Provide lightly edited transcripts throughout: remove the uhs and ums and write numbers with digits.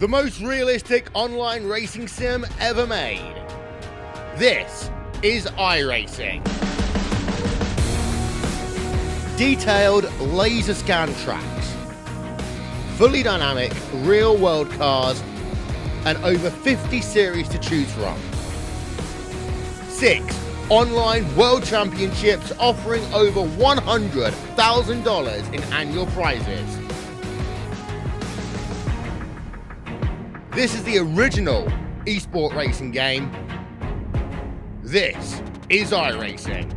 the most realistic online racing sim ever made. This is iRacing. Detailed laser scan tracks, fully dynamic real-world cars, and over 50 series to choose from. 6 online world championships offering over $100,000 in annual prizes. This is the original esport racing game. This is iRacing.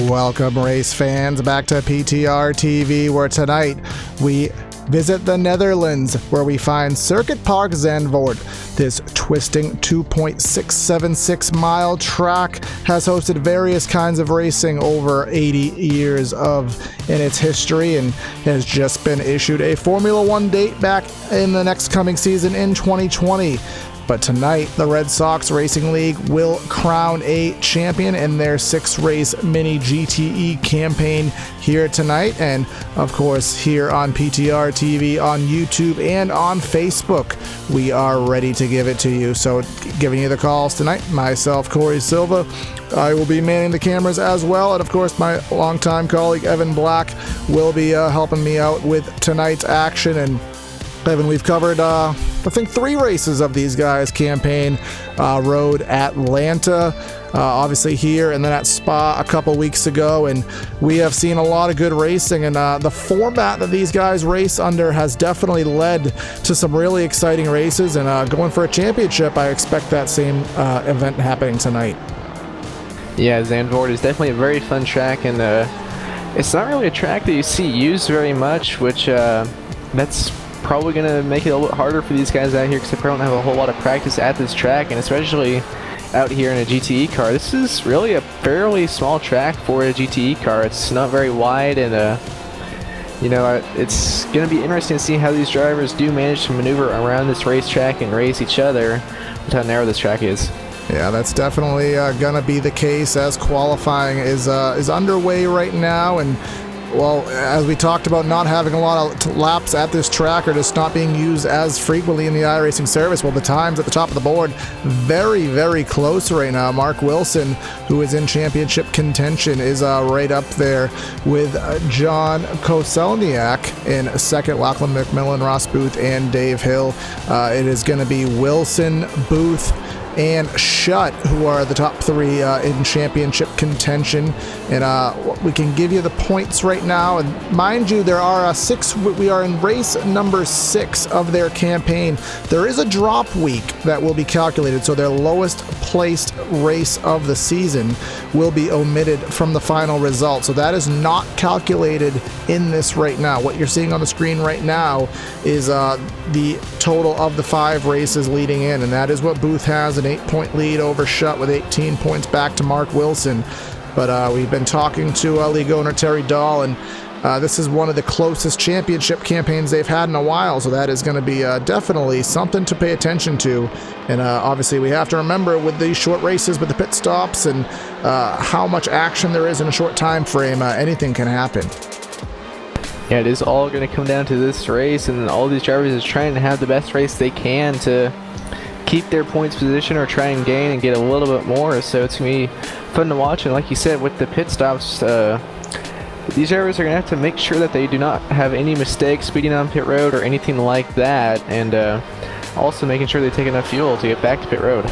Welcome, race fans, back to PTR TV, where tonight we visit the Netherlands, where we find Circuit Park Zandvoort. This twisting 2.676 mile track has hosted various kinds of racing over 80 years in its history, and has just been issued a Formula One date back in the next coming season in 2020. But tonight, the Red Sox Racing League will crown a champion in their 6-race mini GTE campaign here tonight. And of course, here on PTR TV, on YouTube, and on Facebook, we are ready to give it to you. So giving you the calls tonight, myself, Corey Silva. I will be manning the cameras as well. And of course, my longtime colleague, Evan Black, will be helping me out with tonight's action. And Evan, we've covered, I think, 3 races of these guys' campaign. Road Atlanta, obviously here, and then at Spa a couple weeks ago. And we have seen a lot of good racing, and the format that these guys race under has definitely led to some really exciting races. And going for a championship, I expect that same event happening tonight. Yeah, Zandvoort is definitely a very fun track, and it's not really a track that you see used very much, which that's probably going to make it a little bit harder for these guys out here, because they probably don't have a whole lot of practice at this track, and especially out here in a GTE car. This is really a fairly small track for a GTE car. It's not very wide, and it's going to be interesting to see how these drivers do manage to maneuver around this racetrack and race each other with how narrow this track is. Yeah, that's definitely going to be the case, as qualifying is underway right now. And well, as we talked about not having a lot of laps at this track, or just not being used as frequently in the iRacing service, well, the times at the top of the board, very, very close right now. Mark Wilson, who is in championship contention, is right up there with John Koselniak in second, Lachlan McMillan, Ross Booth, and Dave Hill. It is going to be Wilson, Booth, and Shutt, who are the top 3 in championship contention. And we can give you the points right now. And mind you, there are 6. We are in race number 6 of their campaign. There is a drop week that will be calculated, so their lowest placed race of the season will be omitted from the final result. So that is not calculated in this right now. What you're seeing on the screen right now is the total of the 5 races leading in, and that is what Booth has, an 8-point lead over Shutt with 18 points back to Mark Wilson. But we've been talking to league owner Terry Dahl, and this is one of the closest championship campaigns they've had in a while, so that is going to be definitely something to pay attention to. And obviously we have to remember with these short races, with the pit stops and how much action there is in a short time frame, anything can happen. Yeah, it is all going to come down to this race, and all these drivers is trying to have the best race they can to keep their points position or try and gain and get a little bit more. So it's going to be fun to watch. And like you said, with the pit stops, these drivers are going to have to make sure that they do not have any mistakes speeding on pit road or anything like that, and also making sure they take enough fuel to get back to pit road.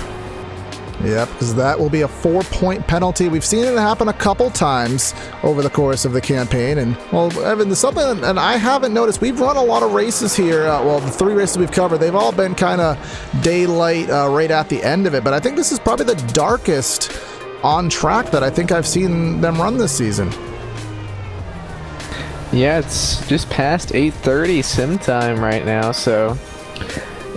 Yep, because that will be a 4-point penalty. We've seen it happen a couple times over the course of the campaign. And, well, Evan, there's something, and I haven't noticed. We've run a lot of races here. Well, the 3 races we've covered, they've all been kind of daylight right at the end of it. But I think this is probably the darkest on track that I think I've seen them run this season. Yeah, it's just past 8:30 sim time right now, so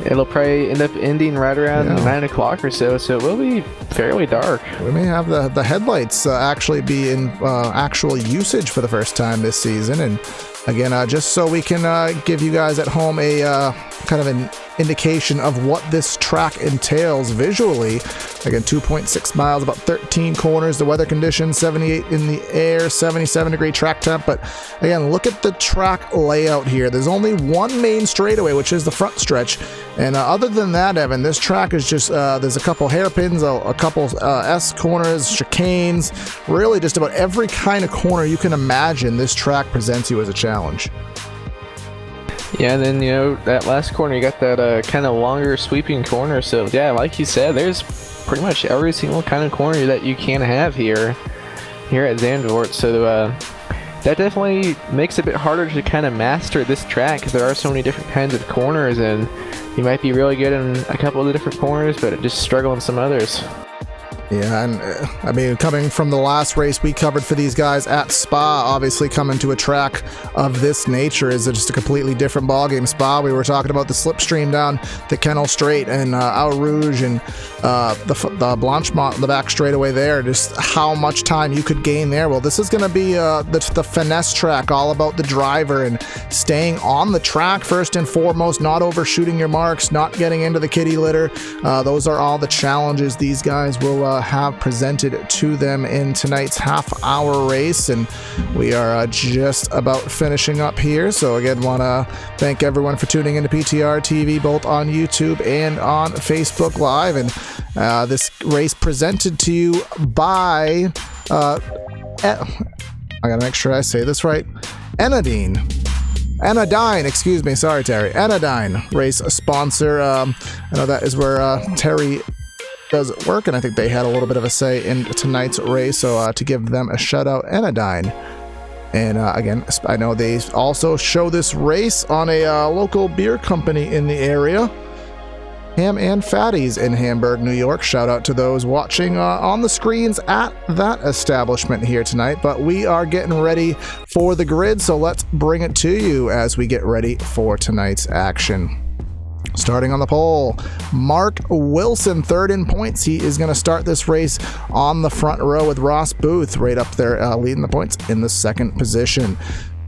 it'll probably end up ending right around 9 o'clock or so, so it will be fairly dark. We may have the headlights actually be in actual usage for the first time this season. And again, just so we can give you guys at home a kind of an indication of what this track entails visually. Again, 2.6 miles, about 13 corners, the weather conditions, 78 in the air, 77-degree track temp. But again, look at the track layout here. There's only one main straightaway, which is the front stretch. And other than that, Evan, this track is just, there's a couple hairpins, a couple S corners, chicanes, really just about every kind of corner you can imagine this track presents you as a challenge. Yeah, and then, you know, that last corner, you got that kind of longer sweeping corner. So, yeah, like you said, there's pretty much every single kind of corner that you can have here at Zandvoort. So, that definitely makes it a bit harder to kind of master this track because there are so many different kinds of corners, and you might be really good in a couple of the different corners, but just struggle in some others. Yeah, and I mean, coming from the last race we covered for these guys at Spa, obviously coming to a track of this nature is just a completely different ballgame. Spa, we were talking about the slipstream down the Kennel Straight and Eau Rouge and the Blanchemont, the back straightaway there, just how much time you could gain there. Well, this is going to be the finesse track, all about the driver and staying on the track first and foremost, not overshooting your marks, not getting into the kitty litter. Those are all the challenges these guys will have presented to them in tonight's half-hour race, and we are just about finishing up here. So again, want to thank everyone for tuning into PTR TV, both on YouTube and on Facebook Live. And this race presented to you by I gotta make sure I say this right, Anodyne, excuse me, sorry Terry, Anodyne race sponsor. I know that is where Terry does work, and I think they had a little bit of a say in tonight's race, so to give them a shout out, Anodyne. And again, I know they also show this race on a local beer company in the area, Ham and Fatties in Hamburg, New York. Shout out to those watching on the screens at that establishment here tonight. But we are getting ready for the grid, so let's bring it to you as we get ready for tonight's action. Starting on the pole, Mark Wilson, third in points. He is going to start this race on the front row with Ross Booth right up there leading the points in the second position.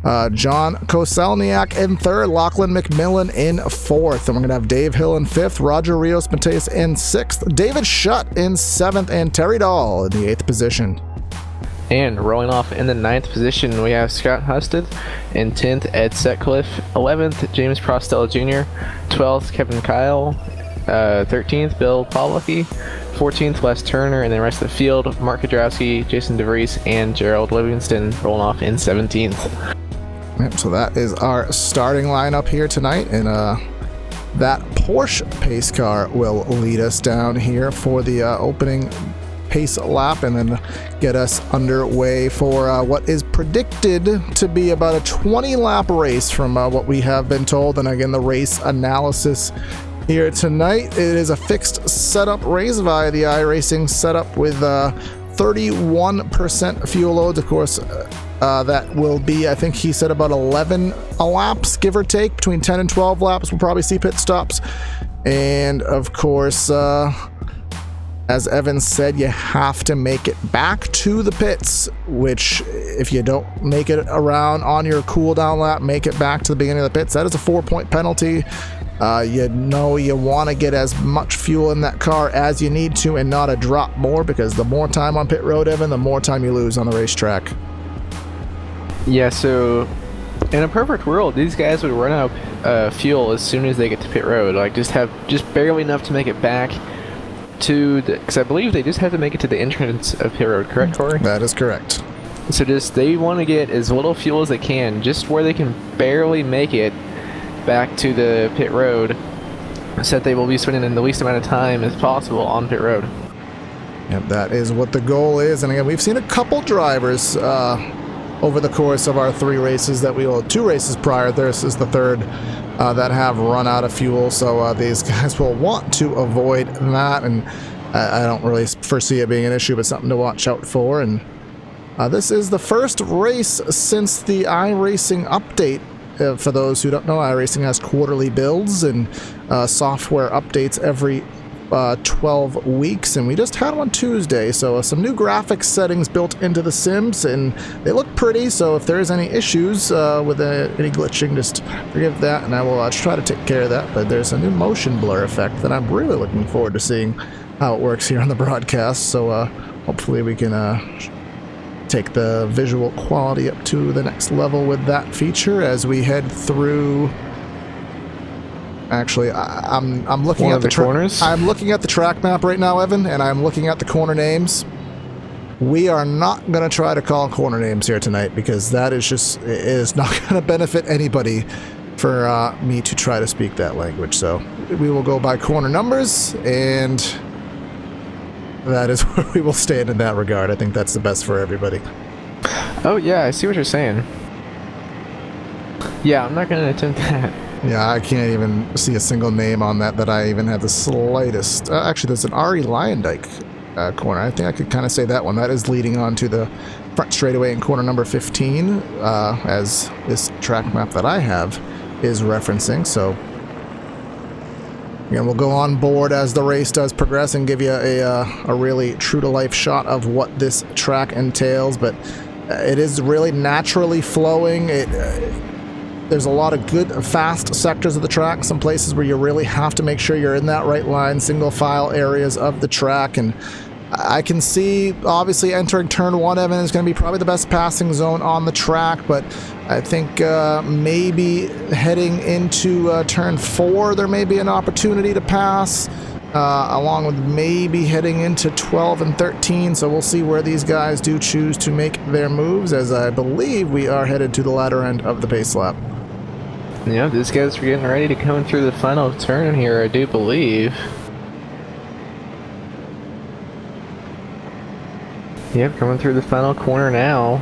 John Koselniak in third, Lachlan McMillan in fourth. And we're going to have Dave Hill in fifth, Roger Rios Mateus in sixth, David Shutt in seventh, and Terry Dahl in the eighth position. And rolling off in the ninth position, we have Scott Husted. In 10th, Ed Sutcliffe. 11th, James Prostell Jr. 12th, Kevin Kyle. 13th, Bill Pawlicki. 14th, Wes Turner. And then the rest of the field, Mark Kudrowski, Jason DeVries, and Gerald Livingston rolling off in 17th. Yep, so that is our starting lineup here tonight. And that Porsche pace car will lead us down here for the opening pace lap and then get us underway for what is predicted to be about a 20-lap race from what we have been told. And again, the race analysis here tonight, it is a fixed setup race via the iRacing setup with 31% fuel loads. Of course, that will be, I think he said, about 11 laps, give or take. Between 10 and 12 laps, we'll probably see pit stops. And of course, as Evan said, you have to make it back to the pits, which if you don't make it around on your cooldown lap, make it back to the beginning of the pits, that is a 4-point penalty. You know you want to get as much fuel in that car as you need to and not a drop more, because the more time on pit road, Evan, the more time you lose on the racetrack. Yeah, so in a perfect world, these guys would run out of fuel as soon as they get to pit road. Like, just barely enough to make it back to the, because I believe they just have to make it to the entrance of pit road, correct, Corey? That is correct. So they want to get as little fuel as they can, just where they can barely make it back to the pit road, so that they will be spending in the least amount of time as possible on pit road. Yep, that is what the goal is. And again, we've seen a couple drivers over the course of our 3 races that we will, 2 races prior, this is the 3rd, that have run out of fuel. So these guys will want to avoid that, and I don't really foresee it being an issue, but something to watch out for. And this is the first race since the iRacing update. For those who don't know, iRacing has quarterly builds and software updates every 12 weeks, and we just had one Tuesday, so some new graphics settings built into the sims, and they look pretty. So if there's any issues with any glitching, just forgive that, and I will try to take care of that. But there's a new motion blur effect that I'm really looking forward to seeing how it works here on the broadcast, so hopefully we can take the visual quality up to the next level with that feature as we head through. Actually, I'm looking at the corners. I'm looking at the track map right now, Evan, and I'm looking at the corner names. We are not going to try to call corner names here tonight, because that is just, it is not going to benefit anybody for me to try to speak that language. So we will go by corner numbers, and that is where we will stand in that regard. I think that's the best for everybody. Oh yeah, I see what you're saying. Yeah, I'm not going to attempt that. Yeah, I can't even see a single name on that I even have the slightest. Actually, there's an Ari Lyondike corner. I think I could kind of say that one. That is leading on to the front straightaway in corner number 15, as this track map that I have is referencing. So again, we'll go on board as the race does progress and give you a really true-to-life shot of what this track entails. But it is really naturally flowing. There's a lot of good, fast sectors of the track, some places where you really have to make sure you're in that right line, single file areas of the track. And I can see, obviously, entering turn 1, Evan, is going to be probably the best passing zone on the track, but I think maybe heading into turn 4, there may be an opportunity to pass, along with maybe heading into 12 and 13, so we'll see where these guys do choose to make their moves, as I believe we are headed to the latter end of the pace lap. Yeah, these guys are getting ready to come through the final turn here, I do believe. Yep, coming through the final corner now.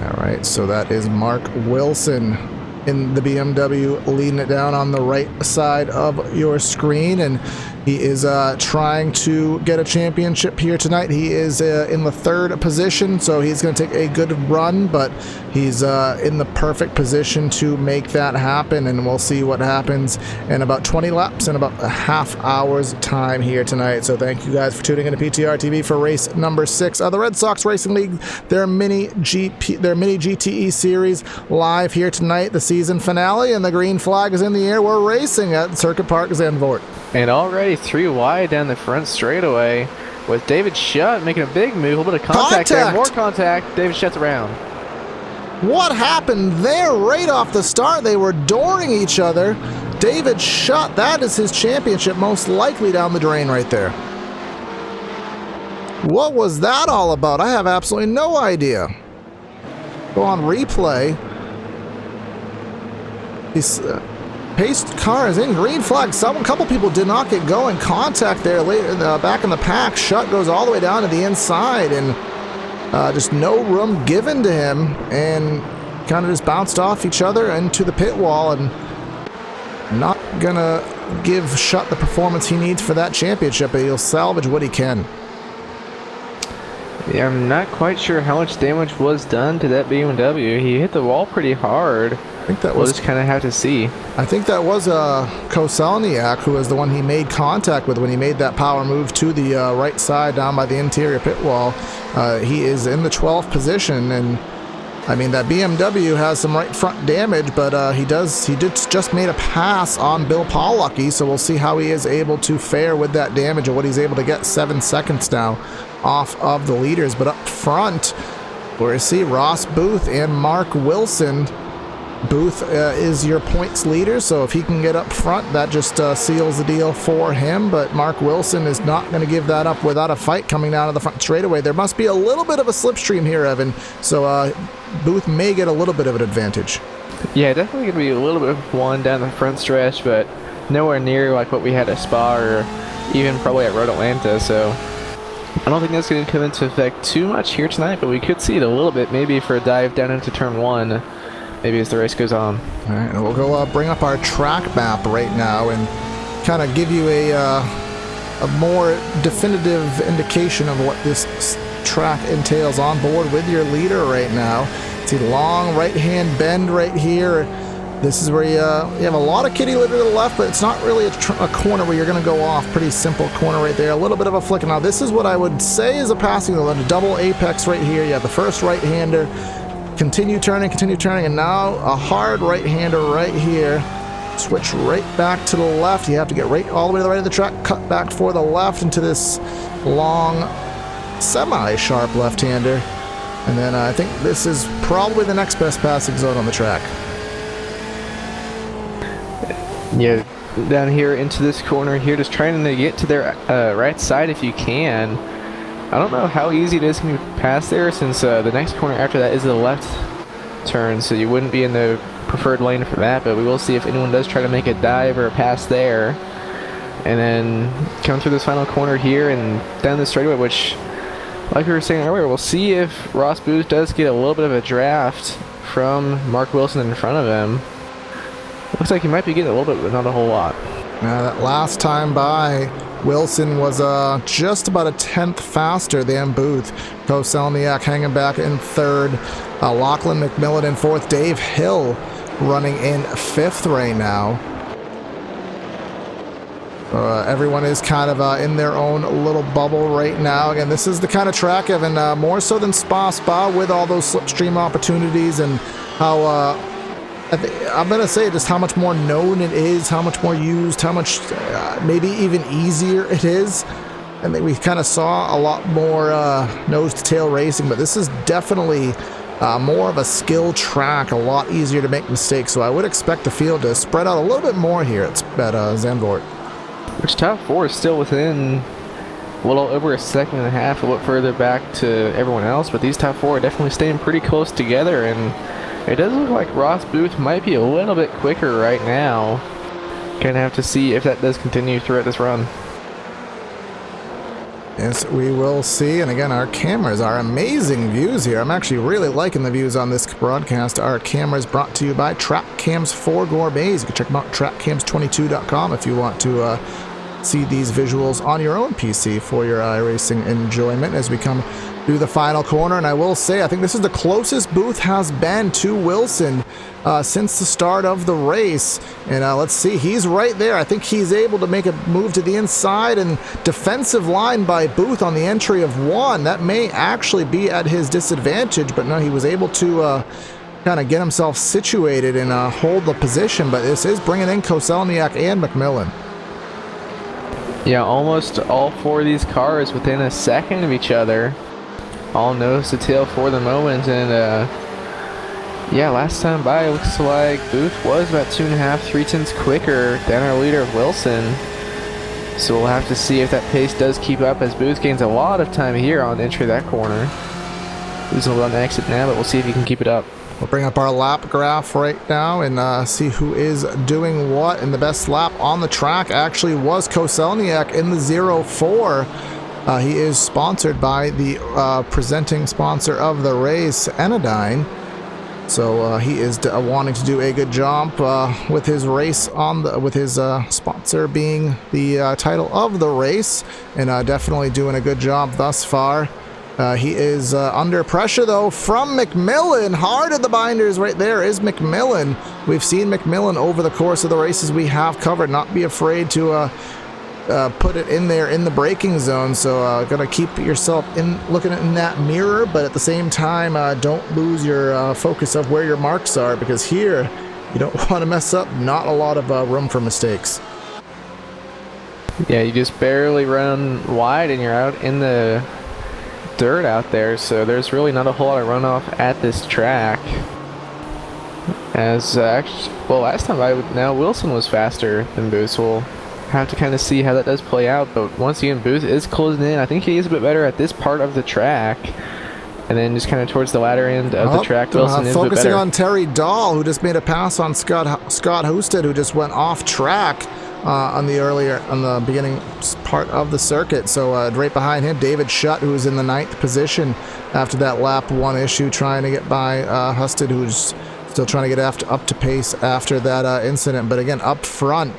Alright, so that is Mark Wilson in the BMW leading it down on the right side of your screen, and he is trying to get a championship here tonight. He is in the 3rd position, so he's going to take a good run, but he's in the perfect position to make that happen, and we'll see what happens in about 20 laps in about a half hour's time here tonight. So thank you guys for tuning into PTR TV for race number 6 of the Red Sox Racing League, their mini GTE series, live here tonight, the season finale, and the green flag is in the air. We're racing at Circuit Park Zandvoort. And already 3 wide down the front straightaway, with David Shutt making a big move. A little bit of contact there. More contact. David Shutt's around. What happened there right off the start? They were dooring each other. David Shutt, that is his championship most likely down the drain right there. What was that all about? I have absolutely no idea. Go on replay. He's pace car is in green flag. A couple people did not get going. Contact there later back in the pack. Shutt goes all the way down to the inside, and just no room given to him, and kind of just bounced off each other into the pit wall, and not gonna give Shutt the performance he needs for that championship, but he'll salvage what he can. Yeah, I'm not quite sure how much damage was done to that BMW. He hit the wall pretty hard. I think that we'll was just kind of have to see. I think that was Koselniak, who was the one he made contact with when he made that power move to the right side down by the interior pit wall. He is in the 12th position, and I mean, that BMW has some right front damage, but he did just made a pass on Bill Pollucky, so we'll see how he is able to fare with that damage and what he's able to get. 7 seconds now off of the leaders. But up front, where you see Ross Booth and Mark Wilson. Booth is your points leader, so if he can get up front, that just seals the deal for him. But Mark Wilson is not going to give that up without a fight coming down to the front straightaway. There must be a little bit of a slipstream here, Evan, so Booth may get a little bit of an advantage. Yeah, definitely going to be a little bit of one down the front stretch, but nowhere near like what we had at Spa or even probably at Road Atlanta, so I don't think that's going to come into effect too much here tonight, but we could see it a little bit maybe for a dive down into turn 1. Maybe as the race goes on. All right, and we'll go bring up our track map right now and kind of give you a more definitive indication of what this track entails on board with your leader right now. See, long right-hand bend right here. This is where you have a lot of kitty litter to the left, but it's not really a corner where you're going to go off. Pretty simple corner right there. A little bit of a flick. Now, this is what I would say is a passing lane, a double apex right here. You have the first right-hander. Continue turning, and now a hard right-hander right here. Switch right back to the left. You have to get right all the way to the right of the track, cut back for the left into this long, semi-sharp left-hander. And then I think this is probably the next best passing zone on the track. Yeah, down here into this corner here, just trying to get to their right side if you can. I don't know how easy it is to pass there, since the next corner after that is the left turn, so you wouldn't be in the preferred lane for that, but we will see if anyone does try to make a dive or a pass there. And then come through this final corner here and down the straightaway, which, like we were saying earlier, we'll see if Ross Booth does get a little bit of a draft from Mark Wilson in front of him. Looks like he might be getting a little bit, but not a whole lot. Now, that last time by, Wilson was just about a tenth faster than Booth. Koselniak hanging back in third. Lachlan McMillan in fourth. Dave Hill running in fifth right now. Everyone is kind of in their own little bubble right now. Again, this is the kind of track, Evan, more so than Spa with all those slipstream opportunities and how... I'm going to say just how much more known it is, how much more used, how much maybe even easier it is. I think we kind of saw a lot more nose-to-tail racing, but this is definitely more of a skill track, a lot easier to make mistakes. So I would expect the field to spread out a little bit more here at Zandvoort. Which top 4 is still within a little over a second and a half, a little further back to everyone else, but these top 4 are definitely staying pretty close together, and it does look like Ross Booth might be a little bit quicker right now. Gonna have to see if that does continue throughout this run. Yes, we will see. And again, our cameras are amazing views here. I'm actually really liking the views on this broadcast. Our cameras brought to you by TrapCams for Gourmets. You can check them out at trapcams22.com if you want to see these visuals on your own PC for your iRacing enjoyment as we come through the final corner. And I will say, I think this is the closest Booth has been to Wilson since the start of the race. And let's see, he's right there. I think he's able to make a move to the inside, and defensive line by Booth on the entry of 1. That may actually be at his disadvantage, but no, he was able to kind of get himself situated and hold the position. But this is bringing in Koselniak and McMillan. Yeah, almost all 4 of these cars within a second of each other. All nose to tail for the moment, and yeah, last time by, it looks like Booth was about 2.5, 3/10 quicker than our leader Wilson. So we'll have to see if that pace does keep up, as Booth gains a lot of time here on entry of that corner. He's on the exit now, but we'll see if he can keep it up. We'll bring up our lap graph right now and see who is doing what. And the best lap on the track actually was Koselniak in the 0-4. He is sponsored by the presenting sponsor of the race, Anodyne. So he is wanting to do a good job with his race with his sponsor being the title of the race, and definitely doing a good job thus far. He is under pressure though from McMillan. Hard at the binders right there is McMillan. We've seen McMillan over the course of the races we have covered not be afraid to put it in there in the braking zone, so gotta keep yourself looking in that mirror, but at the same time don't lose your focus of where your marks are, because here you don't want to mess up. Not a lot of room for mistakes. Yeah, you just barely run wide and you're out in the dirt out there, so there's really not a whole lot of runoff at this track. As last time now Wilson was faster than Booth. We'll have to kind of see how that does play out, but once again Booth is closing in. I think he is a bit better at this part of the track, and then just kind of towards the latter end of the track Wilson is a bit better. Focusing on Terry Dahl, who just made a pass on Scott Husted, who just went off track on the beginning part of the circuit. So right behind him David Shutt, who is in the 9th position after that lap 1 issue, trying to get by Husted, who's still trying to get up to pace after that incident. But again, up front,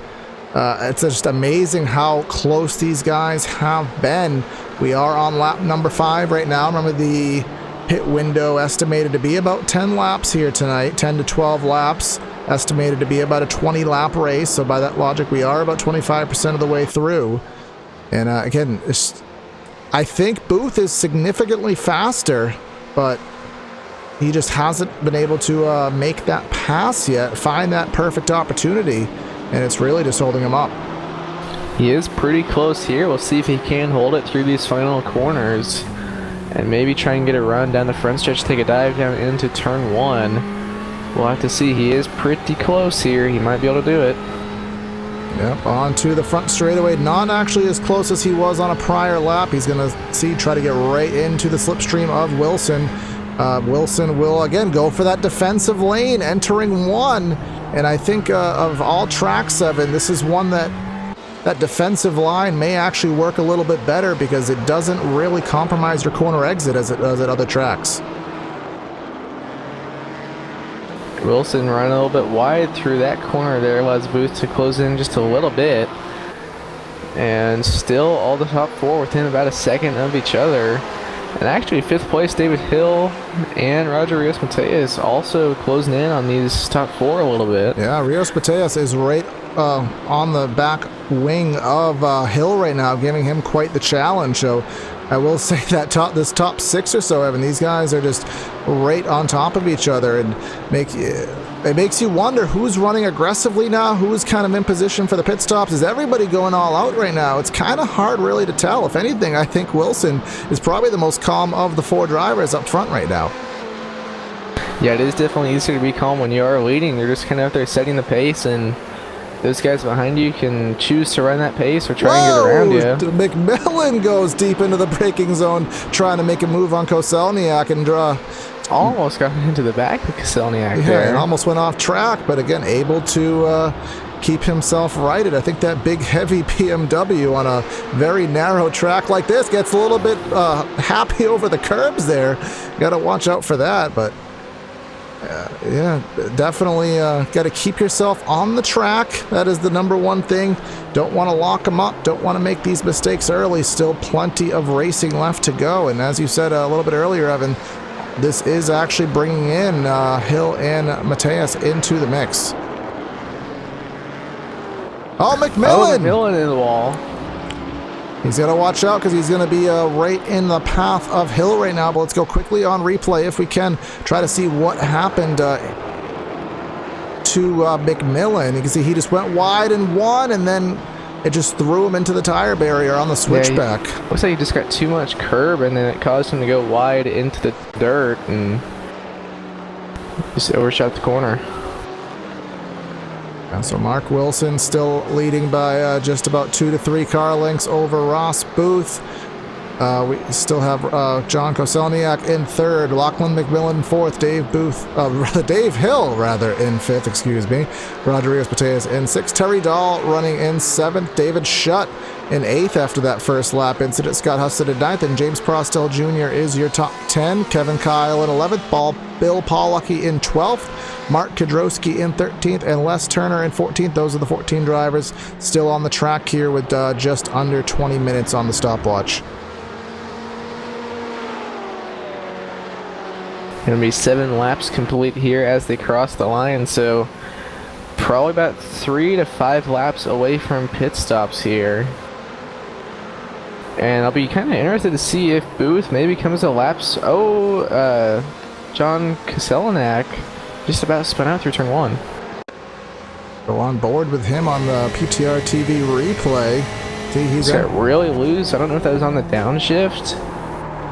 it's just amazing how close these guys have been. We are on lap number 5 right now. Remember, the pit window estimated to be about 10 laps here tonight, 10 to 12 laps, estimated to be about a 20 lap race. So by that logic, we are about 25% of the way through. And again, I think Booth is significantly faster, but he just hasn't been able to make that pass yet, find that perfect opportunity. And it's really just holding him up. He is pretty close here. We'll see if he can hold it through these final corners and maybe try and get a run down the front stretch, take a dive down into turn 1. We'll have to see. He is pretty close here. He might be able to do it. Yep, onto the front straightaway. Not actually as close as he was on a prior lap. He's going to try to get right into the slipstream of Wilson. Wilson will again go for that defensive lane, entering 1. And I think of all track 7, this is one that defensive line may actually work a little bit better, because it doesn't really compromise your corner exit as it does at other tracks. Wilson running a little bit wide through that corner there, allows Booth to close in just a little bit. And still all the top 4 within about a second of each other. And actually 5th place David Hill and Roger Rios Mateus also closing in on these top 4 a little bit. Yeah, Rios Mateus is right on the back wing of Hill right now, giving him quite the challenge. So I will say that this top 6 or so, Evan, these guys are just right on top of each other, and it makes you wonder who's running aggressively now, who's kind of in position for the pit stops. Is everybody going all out right now? It's kind of hard really to tell. If anything, I think Wilson is probably the most calm of the 4 drivers up front right now. Yeah, it is definitely easier to be calm when you are leading. You're just kind of out there setting the pace, and those guys behind you can choose to run that pace or try and get around you. McMillan goes deep into the braking zone, trying to make a move on Koselniak, and almost got into the back of Koselniak there. And almost went off track, but again, able to keep himself righted. I think that big, heavy BMW on a very narrow track like this gets a little bit happy over the curbs there. Got to watch out for that, but yeah, definitely got to keep yourself on the track. That is the number one thing. Don't want to lock them up. Don't want to make these mistakes early. Still plenty of racing left to go. And as you said a little bit earlier, Evan, this is actually bringing in Hill and Mateus into the mix. Oh, McMillan! McMillan in the wall. He's got to watch out because he's going to be right in the path of Hill right now. But let's go quickly on replay if we can. Try to see what happened to McMillan. You can see he just went wide and won, and then it just threw him into the tire barrier on the switchback. Yeah, looks like he just got too much curb, and then it caused him to go wide into the dirt and just overshot the corner. So Mark Wilson still leading by just about 2 to 3 car lengths over Ross Booth. We still have John Koselniak in third, Lachlan McMillan in fourth, Dave Hill in fifth, excuse me. Roger Rios-Mateas in sixth, Terry Dahl running in seventh, David Shutt in eighth after that first lap incident, Scott Husted in ninth, and James Prostel Jr. is your top 10. Kevin Kyle in 11th, Bill Pollocky in 12th, Mark Kidrowski in 13th, and Les Turner in 14th. Those are the 14 drivers still on the track here with just under 20 minutes on the stopwatch. Gonna be 7 laps complete here as they cross the line, so probably about 3 to 5 laps away from pit stops here. And I'll be kind of interested to see if Booth maybe comes to laps. John Koselniak just about spun out through turn 1. Go on board with him on the PTR TV replay. See, he's got really loose. I don't know if that was on the downshift.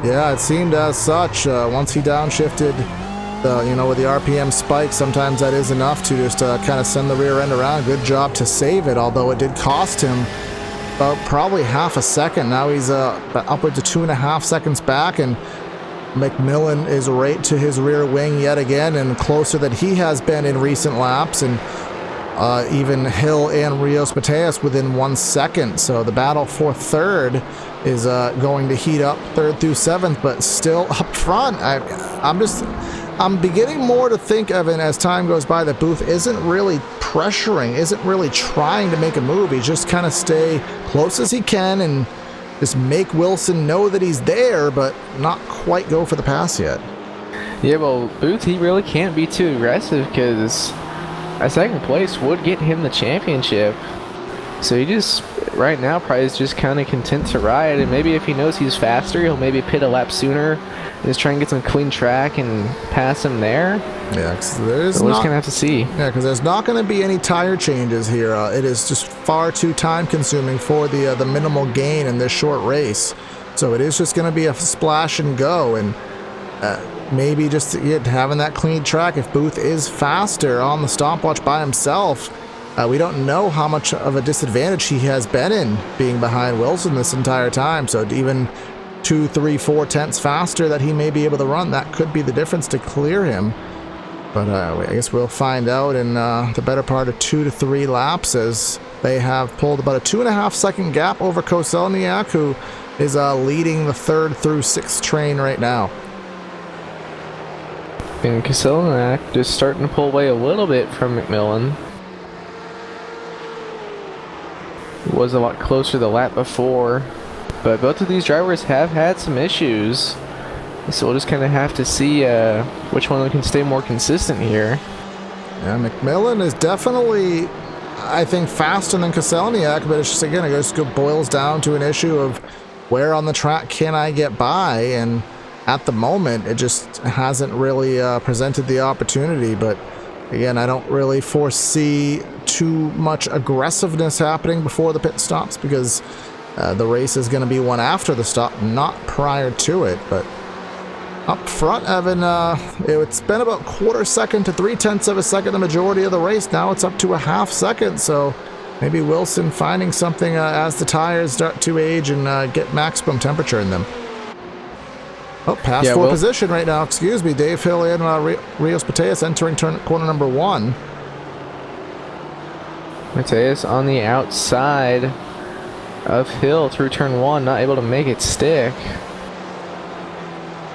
Yeah, it seemed as such. Once he downshifted, with the RPM spike, sometimes that is enough to just kind of send the rear end around. Good job to save it, although it did cost him about probably half a second. Now he's upwards of 2.5 seconds back, and McMillan is right to his rear wing yet again and closer than he has been in recent laps, and even Hill and Rios-Mateas within 1 second. So the battle for third is going to heat up, third through seventh, but still up front. I'm beginning more to think, Evan, as time goes by, that Booth isn't really pressuring, isn't really trying to make a move. He just kind of stay close as he can and just make Wilson know that he's there, but not quite go for the pass yet. Yeah, well, Booth, he really can't be too aggressive because a second place would get him the championship. So he just, right now, probably is just kind of content to ride, and maybe if he knows he's faster, he'll maybe pit a lap sooner and just try and get some clean track and pass him there. Yeah, because we're just going to have to see. Yeah, because there's not going to be any tire changes here. It is just far too time-consuming for the minimal gain in this short race. So it is just going to be a splash and go, and maybe just having that clean track. If Booth is faster on the stopwatch by himself, we don't know how much of a disadvantage he has been in being behind Wilson this entire time. So even 2, 3, 4 tenths faster that he may be able to run, that could be the difference to clear him. But I guess we'll find out in the better part of 2 to 3 laps, as they have pulled about a 2.5 second gap over Koselniak, who is leading the 3rd through 6th train right now. And Koselniak just starting to pull away a little bit from McMillan. Was a lot closer the lap before, but both of these drivers have had some issues, so we'll just kind of have to see which one of them can stay more consistent here. Yeah, McMillan is definitely, I think, faster than Koselniak, but it's just, again, it just boils down to an issue of where on the track can I get by, and at the moment it just hasn't really presented the opportunity. But again, I don't really foresee too much aggressiveness happening before the pit stops, because the race is going to be one after the stop, not prior to it. But up front, Evan, it's been about 1/4 second to 3/10 of a second the majority of the race. Now it's up to a 1/2 second, so maybe Wilson finding something as the tires start to age and get maximum temperature in them. Oh, pass for position right now. Excuse me, Dave Hill and Rios-Mateas entering corner number 1. Mateas on the outside of Hill through turn 1, not able to make it stick.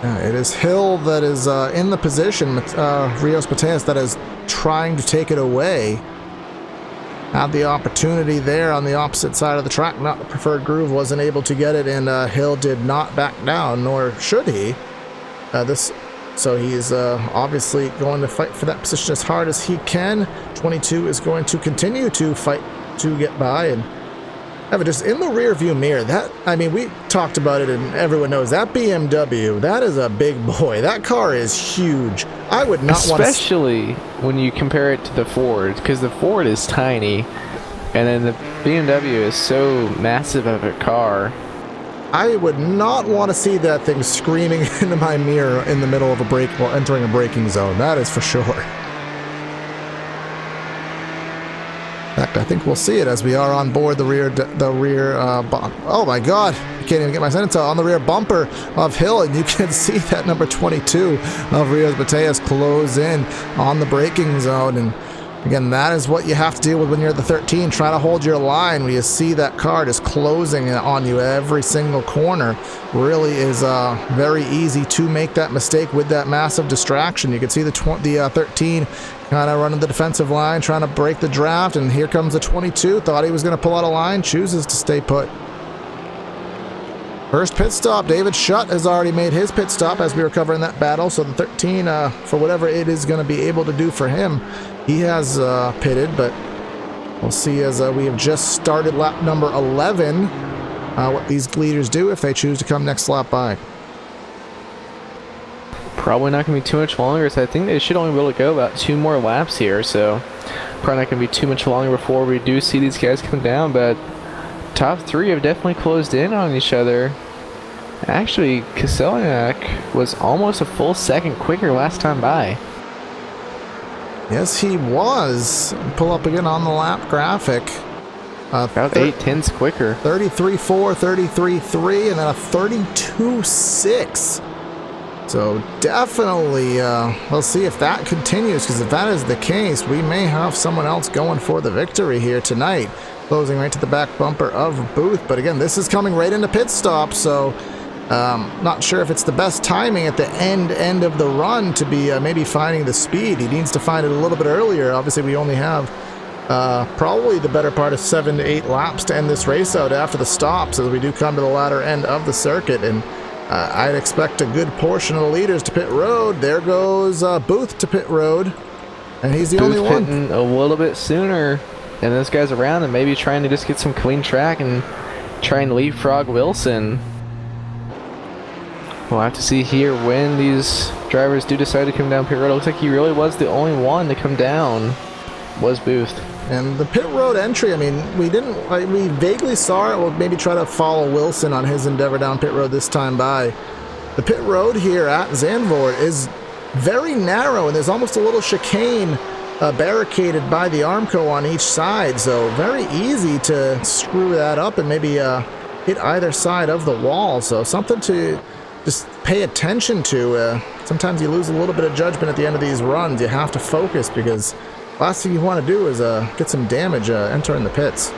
It is Hill that is in the position. Rios-Mateas that is trying to take it away. Had the opportunity there on the opposite side of the track, not the preferred groove, wasn't able to get it, and Hill did not back down, nor should he. So he's obviously going to fight for that position as hard as he can. 22 is going to continue to fight to get by, and just in the rear view mirror, we talked about it and everyone knows that BMW, that is a big boy. That car is huge. I would not want to... Especially when you compare it to the Ford, because the Ford is tiny, and then the BMW is so massive of a car. I would not want to see that thing screaming into my mirror in the middle of a break while entering a braking zone. That is for sure. In fact, I think we'll see it as we are on board the rear oh my god, I can't even get my sentence out, on the rear bumper of Hill, and you can see that number 22 of Rios Mateus close in on the braking zone. And again, that is what you have to deal with when you're at the 13, trying to hold your line when you see that car just closing on you every single corner. Really is very easy to make that mistake with that massive distraction. You can see the 13 kind of running the defensive line, trying to break the draft, and here comes the 22. Thought he was going to pull out a line, chooses to stay put. First pit stop, David Shutt has already made his pit stop as we were covering that battle, so the 13, for whatever it is going to be able to do for him, he has pitted, but we'll see as we have just started lap number 11 what these leaders do if they choose to come next lap by. Probably not going to be too much longer, so I think they should only be able to go about 2 more laps here, so probably not going to be too much longer before we do see these guys come down, but top 3 have definitely closed in on each other. Actually, Kaselniak was almost a full second quicker last time by. Yes, he was. Pull up again on the lap graphic. About 8/10ths quicker. 33.4, 33.3, and then a 32.6. So definitely, we'll see if that continues, because if that is the case, we may have someone else going for the victory here tonight. Closing right to the back bumper of Booth. But again, this is coming right into pit stop, so not sure if it's the best timing at the end of the run to be maybe finding the speed. He needs to find it a little bit earlier. Obviously, we only have probably the better part of 7 to 8 laps to end this race out after the stops, as we do come to the latter end of the circuit. And I'd expect a good portion of the leaders to pit road. There goes Booth to pit road, and he's the only one. Pitting a little bit sooner than those guys around, and maybe trying to just get some clean track and try and leapfrog Wilson. We'll have to see here when these drivers do decide to come down pit road. It looks like he really was the only one to come down, was Booth. And the pit road entry, I mean, we vaguely saw it. We'll maybe try to follow Wilson on his endeavor down pit road this time by. The pit road here at Zandvoort is very narrow, and there's almost a little chicane barricaded by the Armco on each side, so very easy to screw that up and maybe hit either side of the wall. So something to just pay attention to. Sometimes you lose a little bit of judgment at the end of these runs. You have to focus, because last thing you want to do is get some damage entering the pits.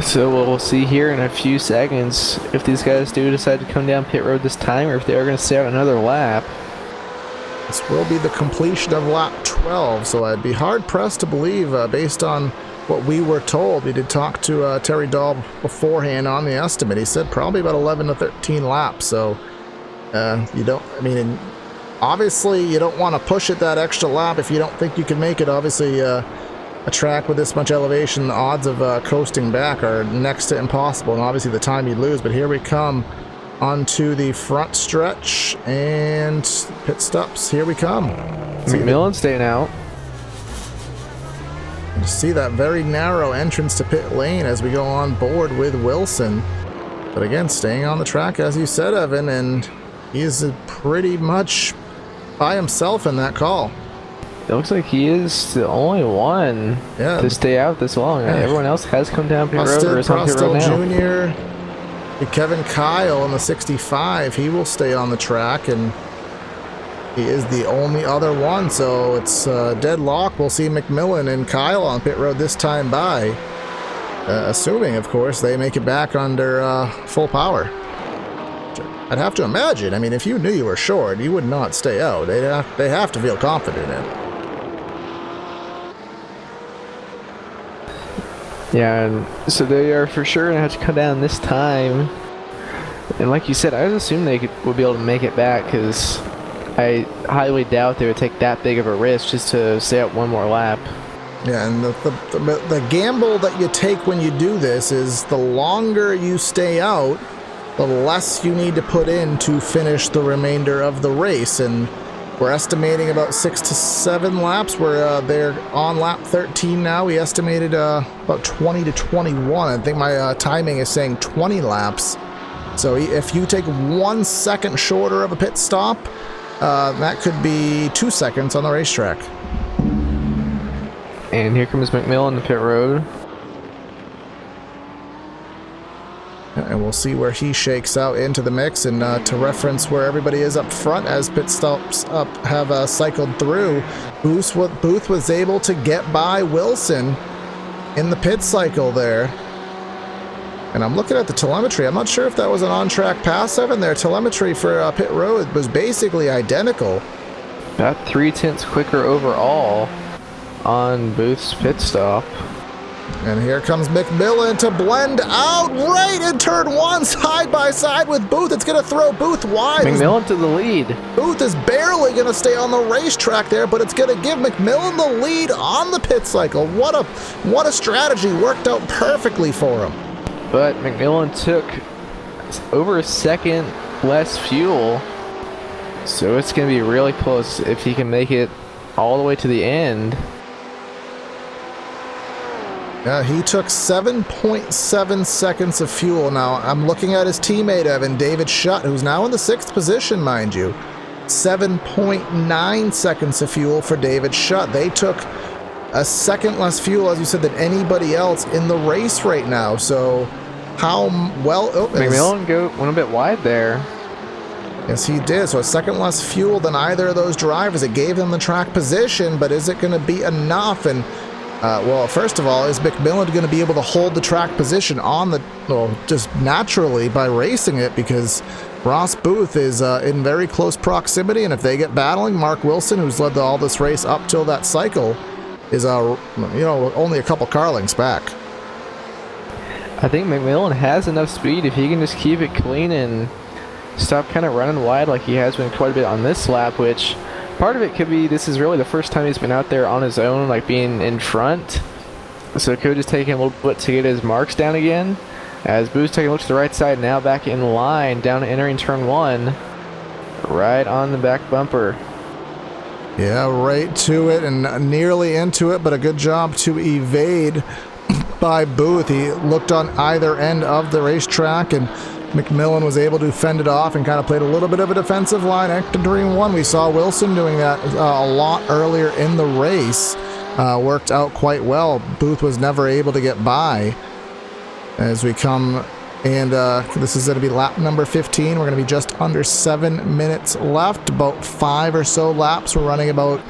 So we'll see here in a few seconds if these guys do decide to come down pit road this time, or if they are going to stay out another lap. This will be the completion of lap 12, so I'd be hard-pressed to believe, based on what we were told. We did talk to Terry Dahl beforehand on the estimate. He said probably about 11 to 13 laps, so you don't, I mean, obviously you don't want to push it that extra lap if you don't think you can make it. Obviously, a track with this much elevation, the odds of coasting back are next to impossible, and obviously the time you'd lose. But here we come onto the front stretch, and pit stops, here we come. McMillan staying out. You see that very narrow entrance to pit lane as we go on board with Wilson. But again, staying on the track, as you said, Evan, and he's pretty much by himself in that call. It looks like he is the only one to stay out this long. Yeah. Everyone else has come down pit road or is on pit road now. Jr., Kevin Kyle in the 65, he will stay on the track, and he is the only other one. So it's deadlock. We'll see McMillan and Kyle on pit road this time by, assuming, of course, they make it back under full power. I'd have to imagine. I mean, if you knew you were short, you would not stay out. They have to feel confident in it. Yeah, and so they are for sure going to have to come down this time. And like you said, I was assuming they would be able to make it back, because I highly doubt they would take that big of a risk just to stay out one more lap. Yeah, and the gamble that you take when you do this is the longer you stay out, the less you need to put in to finish the remainder of the race. And we're estimating about 6 to 7 laps. They're on lap 13 now. We estimated about 20 to 21. I think my timing is saying 20 laps. So if you take 1 second shorter of a pit stop, That could be 2 seconds on the racetrack. And here comes McMillan in the pit road. And we'll see where he shakes out into the mix. And to reference where everybody is up front as pit stops up have cycled through, Booth was able to get by Wilson in the pit cycle there. And I'm looking at the telemetry. I'm not sure if that was an on-track pass, Evan. Their telemetry for pit road was basically identical. About 0.3 quicker overall on Booth's pit stop. And here comes McMillan to blend out right in turn 1, side by side with Booth. It's going to throw Booth wide. McMillan to the lead. Booth is barely going to stay on the racetrack there, but it's going to give McMillan the lead on the pit cycle. What a strategy. Worked out perfectly for him. But McMillan took over a second less fuel, so it's going to be really close if he can make it all the way to the end. Yeah, he took 7.7 seconds of fuel. Now, I'm looking at his teammate, Evan, David Shutt, who's now in the 6th position, mind you. 7.9 seconds of fuel for David Shutt. They took a second less fuel, as you said, than anybody else in the race right now. So, how well... Oh, McMillan went a bit wide there. Yes, he did. So a second less fuel than either of those drivers. It gave him the track position, but is it going to be enough? And, well, first of all, is McMillan going to be able to hold the track position on the... Well, just naturally by racing it, because Ross Booth is in very close proximity, and if they get battling, Mark Wilson, who's led all this race up till that cycle, is, only a couple car lengths back. I think McMillan has enough speed if he can just keep it clean and stop kind of running wide like he has been quite a bit on this lap, which part of it could be this is really the first time he's been out there on his own, like being in front. So it could just take him a little bit to get his marks down again. As Booth's taking a look to the right side, now back in line, down entering turn 1, right on the back bumper. Yeah, right to it and nearly into it, but a good job to evade by Booth. He looked on either end of the racetrack, and McMillan was able to fend it off and kind of played a little bit of a defensive line entering 1. We saw Wilson doing that a lot earlier in the race. Worked out quite well. Booth was never able to get by. As we come, and this is going to be lap number 15. We're going to be just under 7 minutes left, about 5 or so laps. We're running about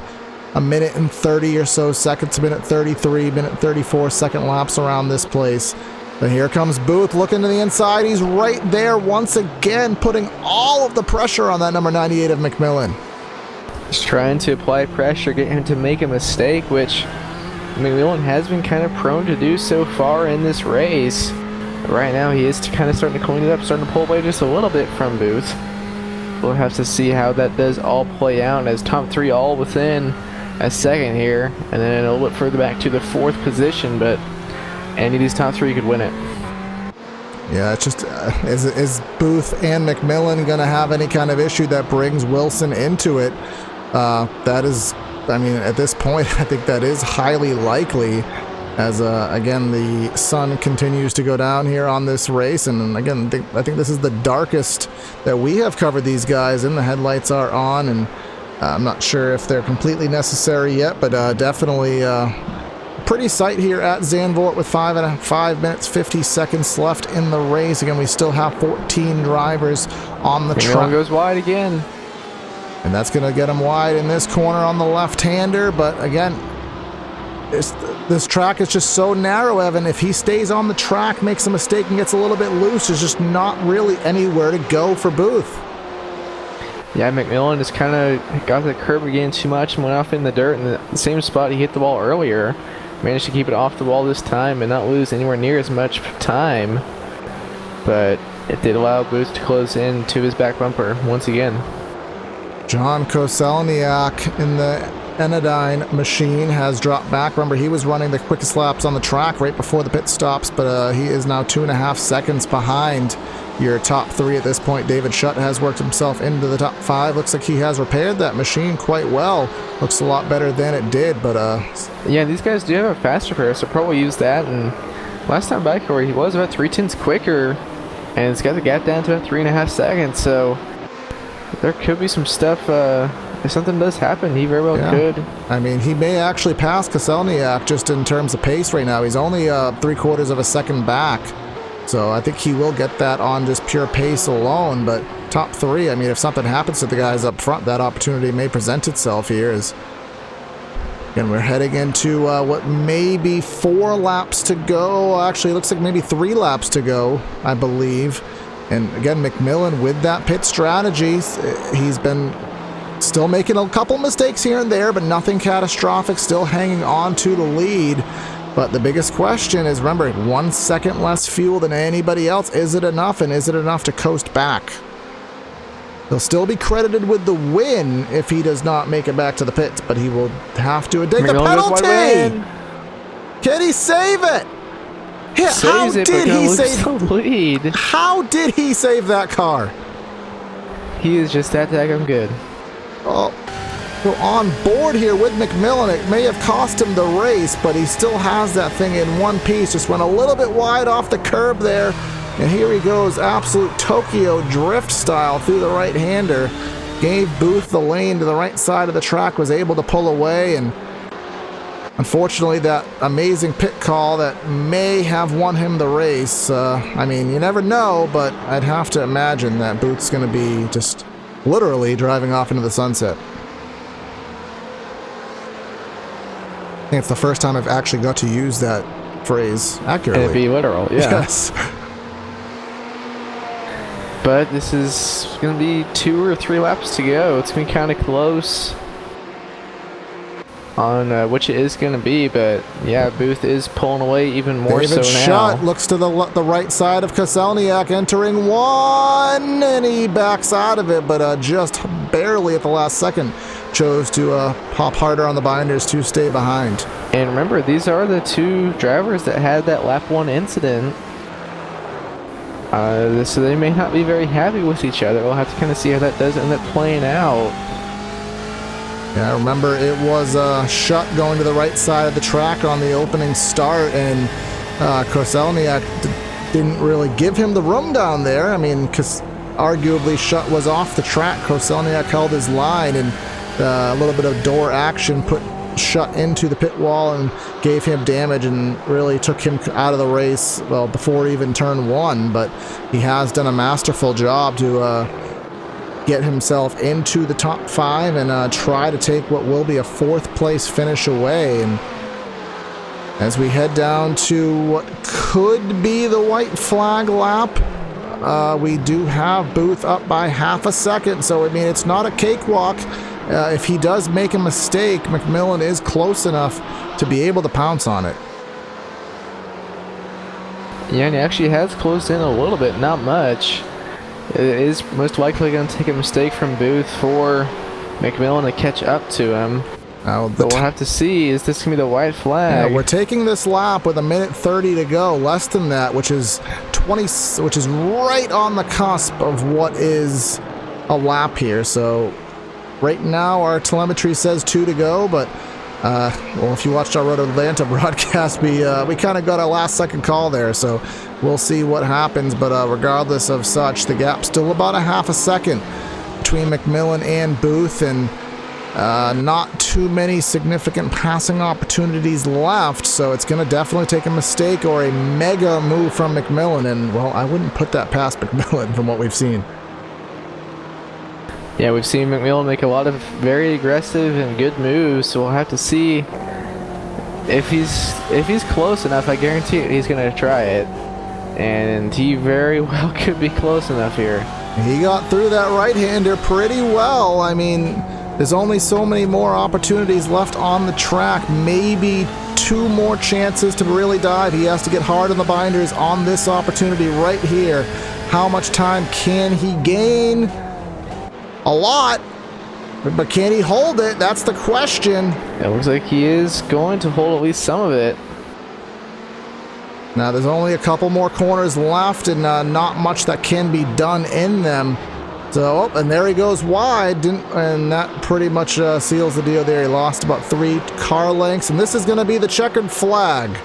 a minute and 30 or so seconds, minute 33, minute 34 second laps around this place. And here comes Booth looking to the inside. He's right there once again, putting all of the pressure on that number 98 of McMillan. He's trying to apply pressure, get him to make a mistake, which McMillan has been kind of prone to do so far in this race. Right now he is kind of starting to clean it up, starting to pull away just a little bit from Booth. We'll have to see how that does all play out as top 3 all within a second here, and then a little bit further back to the 4th position, but any of these top 3 could win it. Yeah, it's just, is Booth and McMillan going to have any kind of issue that brings Wilson into it? That is, I mean, at this point, I think that is highly likely, as, again, the sun continues to go down here on this race, and again, I think this is the darkest that we have covered these guys, and the headlights are on, and I'm not sure if they're completely necessary yet, but definitely pretty sight here at Zandvoort with 5 minutes 50 seconds left in the race. Again, we still have 14 drivers on the track. Goes wide again, and that's going to get him wide in this corner on the left-hander. But again, this track is just so narrow, Evan. If he stays on the track, makes a mistake, and gets a little bit loose, there's just not really anywhere to go for Booth. Yeah, McMillan just kind of got the curb again too much and went off in the dirt in the same spot he hit the ball earlier. Managed to keep it off the wall this time and not lose anywhere near as much time. But it did allow Booth to close in to his back bumper once again. John Koselniak in the Enidine machine has dropped back. Remember, he was running the quickest laps on the track right before the pit stops, but he is now 2.5 seconds behind your top 3 at this point. David Shutt has worked himself into the top 5. Looks like he has repaired that machine quite well. Looks a lot better than it did, but yeah, these guys do have a fast repair, so probably use that. And last time back where he was about 0.3 quicker, and it's got the gap down to about 3.5 seconds, so there could be some stuff. If something does happen, he very well could. I mean, he may actually pass Koselniak just in terms of pace right now. He's only 3/4 of a second back. So I think he will get that on just pure pace alone. But top 3, I mean, if something happens to the guys up front, that opportunity may present itself here. Again, we're heading into what may be 4 laps to go. Actually, it looks like maybe 3 laps to go, I believe. And again, McMillan with that pit strategy, he's been still making a couple mistakes here and there, but nothing catastrophic, still hanging on to the lead. But the biggest question is, remember, 1 second less fuel than anybody else. Is it enough, and is it enough to coast back? He'll still be credited with the win if he does not make it back to the pits, but he will have to take the penalty. Can he save it? Yeah, how did he save the lead? How did he save that car? He is just that daggum good. Oh, we're on board here with McMillan. It may have cost him the race, but he still has that thing in one piece. Just went a little bit wide off the curb there. And here he goes, absolute Tokyo drift style through the right-hander. Gave Booth the lane to the right side of the track, was able to pull away, and unfortunately that amazing pit call that may have won him the race. I mean, you never know, but I'd have to imagine that Booth's going to be just literally driving off into the sunset. I think it's the first time I've actually got to use that phrase accurately. It'd be literal, yeah. Yes. But this is going to be 2 or 3 laps to go. It's going to be kind of close on which it is going to be. But yeah, Booth is pulling away even more David so now. Schutt looks to the right side of Koselniak, entering 1, and he backs out of it, but just barely at the last second chose to pop harder on the binders to stay behind. And remember, these are the 2 drivers that had that lap 1 incident. So they may not be very happy with each other. We'll have to kind of see how that does end up playing out. Yeah, remember it was Schutt going to the right side of the track on the opening start, and Koselniak didn't really give him the room down there. I mean, because arguably Schutt was off the track. Koselniak held his line, and a little bit of door action put Schutt into the pit wall and gave him damage and really took him out of the race, well, before even turn 1. But he has done a masterful job to get himself into the top 5 and try to take what will be a 4th place finish away. And as we head down to what could be the white flag lap, we do have Booth up by half a second, so I mean, it's not a cakewalk. If he does make a mistake, McMillan is close enough to be able to pounce on it. Yeah, and he actually has closed in a little bit, not much. It is most likely going to take a mistake from Booth for McMillan to catch up to him. But we'll have to see. Is this going to be the white flag? Yeah, we're taking this lap with 1:30 to go, less than that, which is right on the cusp of what is a lap here. So right now our telemetry says 2 to go, but well, if you watched our Road to Atlanta broadcast, we kind of got a last second call there, so we'll see what happens. But regardless of such, the gap's still about a half a second between McMillan and Booth, and not too many significant passing opportunities left, so it's going to definitely take a mistake or a mega move from McMillan, and well, I wouldn't put that past McMillan from what we've seen. Yeah, we've seen McMillan make a lot of very aggressive and good moves, so we'll have to see if he's close enough. I guarantee you he's going to try it, and he very well could be close enough here. He got through that right-hander pretty well. I mean, there's only so many more opportunities left on the track, maybe 2 more chances to really dive. He has to get hard on the binders on this opportunity right here. How much time can he gain? A lot, but can he hold it? That's the question. It looks like he is going to hold at least some of it. Now there's only a couple more corners left, and not much that can be done in them. So, and there he goes wide, and that pretty much seals the deal there. He lost about 3 car lengths, and this is going to be the checkered flag.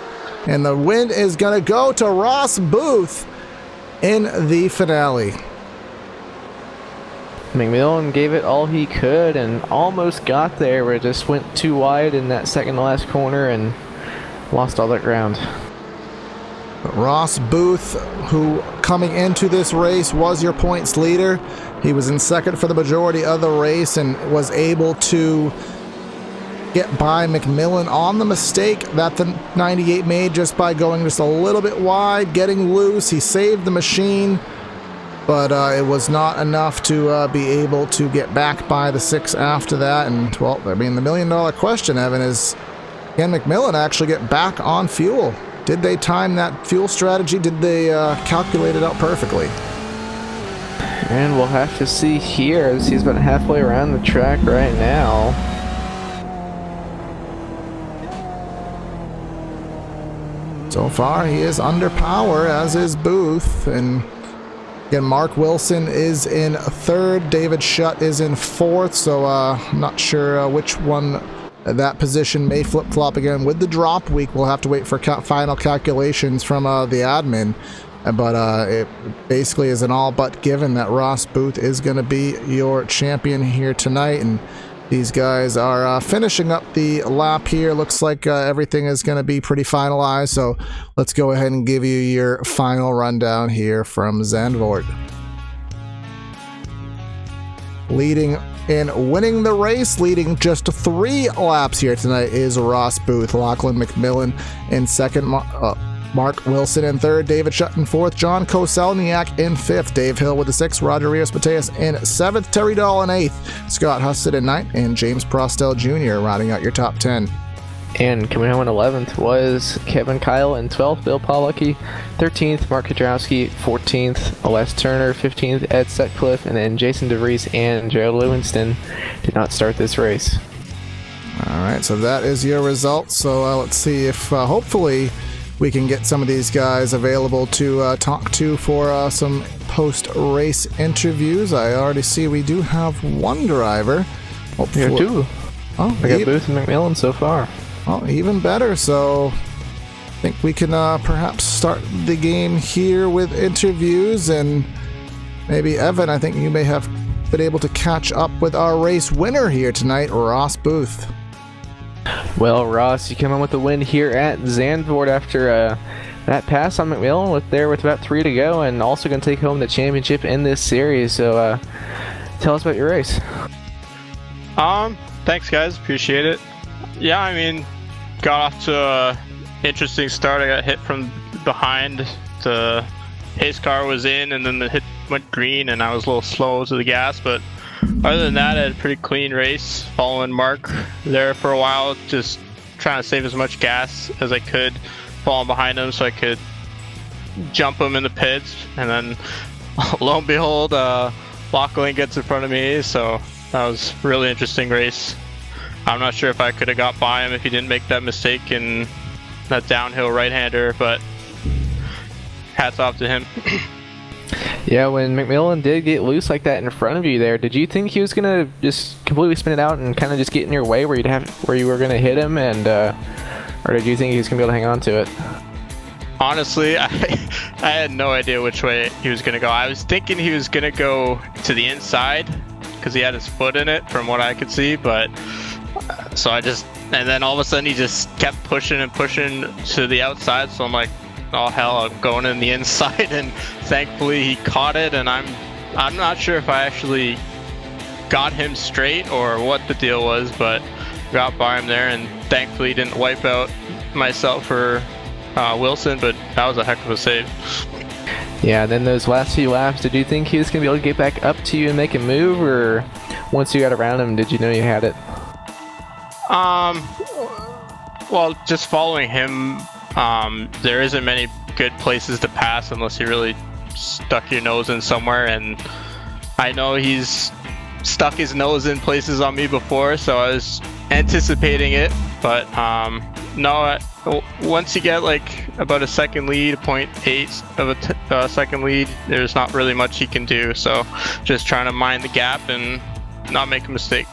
And the win is going to go to Ross Booth in the finale. McMillan gave it all he could and almost got there, but it just went too wide in that second to last corner and lost all that ground. Ross Booth, who coming into this race was your points leader, he was in second for the majority of the race and was able to get by McMillan on the mistake that the 98 made just by going just a little bit wide, getting loose. He saved the machine, but it was not enough to be able to get back by the 6 after that. And, well, I mean, the million-dollar question, Evan, is can McMillan actually get back on fuel? Did they time that fuel strategy? Did they calculate it out perfectly? And we'll have to see here, as he's about halfway around the track right now. So far, he is under power, as is Booth. And again, Mark Wilson is in third. David Shutt is in fourth. So I'm not sure which one that position may flip-flop again. With the drop week, we'll have to wait for final calculations from the admin. But it basically is an all but given that Ross Booth is going to be your champion here tonight. And these guys are finishing up the lap here. Looks like everything is going to be pretty finalized. So let's go ahead and give you your final rundown here from Zandvoort. Leading in winning the race, leading just 3 laps here tonight, is Ross Booth. Lachlan McMillan in second, Mark Wilson in third, David Shutt in fourth, John Koselniak in fifth, Dave Hill with the sixth, Roger Rios-Mateus in seventh, Terry Dahl in eighth, Scott Husted in ninth, and James Prostel Jr. rounding out your top 10. And coming home in 11th was Kevin Kyle in 12th, Bill Pollocky 13th, Mark Kudrowski 14th, Les Turner 15th, Ed Sutcliffe, and then Jason DeVries and Gerald Lewinston did not start this race. All right, so that is your results. So let's see if hopefully we can get some of these guys available to talk to for some post-race interviews. I already see we do have one driver. We have 2. Oh, I got Booth and McMillan so far. Oh, even better. So I think we can perhaps start the game here with interviews. And maybe, Evan, I think you may have been able to catch up with our race winner here tonight, Ross Booth. Well, Ross, you come in with the win here at Zandvoort after that pass on McMillan with about 3 to go, and also going to take home the championship in this series. So tell us about your race. Thanks, guys. Appreciate it. Yeah, I mean, got off to a interesting start. I got hit from behind. The pace car was in, and then the hit went green, and I was a little slow to the gas. But other than that, I had a pretty clean race, following Mark there for a while, just trying to save as much gas as I could, falling behind him so I could jump him in the pits. And then, lo and behold, Lachlan gets in front of me, so that was a really interesting race. I'm not sure if I could have got by him if he didn't make that mistake in that downhill right-hander, but hats off to him. Yeah, when McMillan did get loose like that in front of you there, did you think he was going to just completely spin it out and kind of just get in your way where you were going to hit him, and or did you think he was going to be able to hang on to it? Honestly, I had no idea which way he was going to go. I was thinking he was going to go to the inside because he had his foot in it from what I could see, but so and then all of a sudden he just kept pushing and pushing to the outside, so I'm like, oh hell, I'm going in the inside, and thankfully he caught it, and I'm not sure if I actually got him straight or what the deal was, but got by him there, and thankfully didn't wipe out myself or Wilson, but that was a heck of a save. Yeah, and then those last few laps, did you think he was going to be able to get back up to you and make a move, or once you got around him, did you know you had it? Well, just following him, there isn't many good places to pass unless you really stuck your nose in somewhere, and I know he's stuck his nose in places on me before, so I was anticipating it, but no, once you get like about a second lead, 0.8 of a second lead, there's not really much he can do, so just trying to mind the gap and not make a mistake.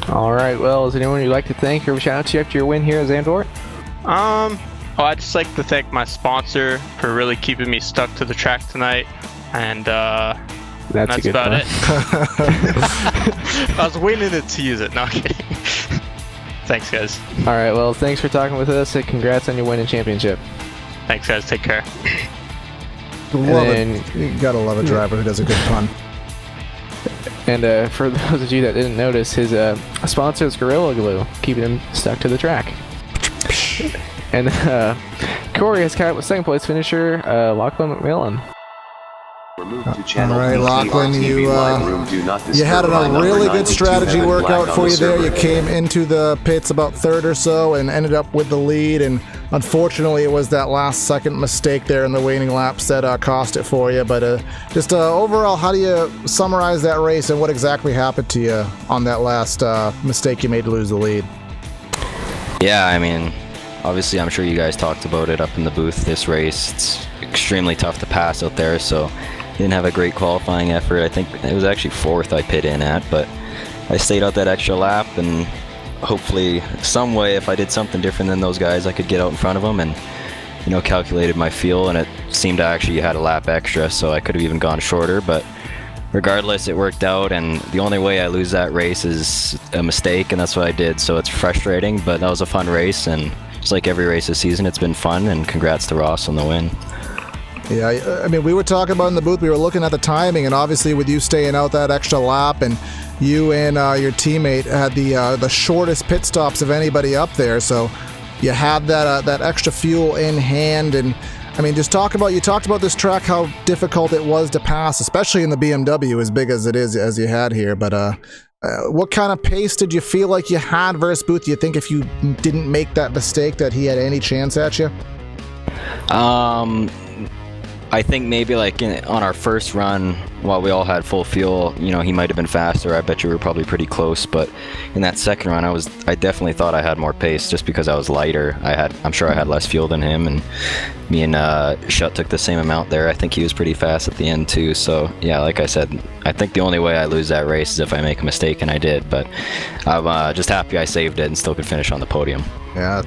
Alright, well, is anyone you'd like to thank or shout out to you after your win here at Zandvoort? I'd just like to thank my sponsor for really keeping me stuck to the track tonight, and That's a good about one. it. I was waiting to tease it. No, I'm kidding. Thanks, guys. All right, well, thanks for talking with us, and congrats on your winning championship. Thanks, guys. Take care. You gotta love a driver who does a good pun. And for those of you that didn't notice, his sponsor is Gorilla Glue, keeping him stuck to the track. And Corey has caught up with second place finisher Lachlan McMillan. All right, Lachlan, you had a really good strategy workout for you there. You came into the pits about third or so and ended up with the lead, and unfortunately it was that last second mistake there in the waning laps that cost it for you. But just overall, how do you summarize that race and what exactly happened to you on that last mistake you made to lose the lead? Yeah, I mean, obviously I'm sure you guys talked about it up in the booth. This race, it's extremely tough to pass out there, so didn't have a great qualifying effort. I think it was actually fourth I pit in at, but I stayed out that extra lap, and hopefully some way, if I did something different than those guys, I could get out in front of them and, you know, calculated my fuel, and it seemed I actually had a lap extra, so I could have even gone shorter. But regardless, it worked out, and the only way I lose that race is a mistake, and that's what I did. So it's frustrating, but that was a fun race, and just like every race this season, it's been fun, and congrats to Ross on the win. Yeah, I mean, we were talking about in the booth, we were looking at the timing, and obviously with you staying out that extra lap, and you and your teammate had the shortest pit stops of anybody up there, so you had that extra fuel in hand. And I mean, you talked about this track, how difficult it was to pass, especially in the BMW, as big as it is as you had here. But what kind of pace did you feel like you had versus Booth? Do you think if you didn't make that mistake that he had any chance at you? I think maybe like on our first run, while we all had full fuel, you know, he might have been faster. I bet you we were probably pretty close. But in that second run, I definitely thought I had more pace just because I was lighter. I'm sure I had less fuel than him, and me and Shutt took the same amount there. I think he was pretty fast at the end too. So yeah, like I said, I think the only way I lose that race is if I make a mistake, and I did. But I'm just happy I saved it and still could finish on the podium. Yeah,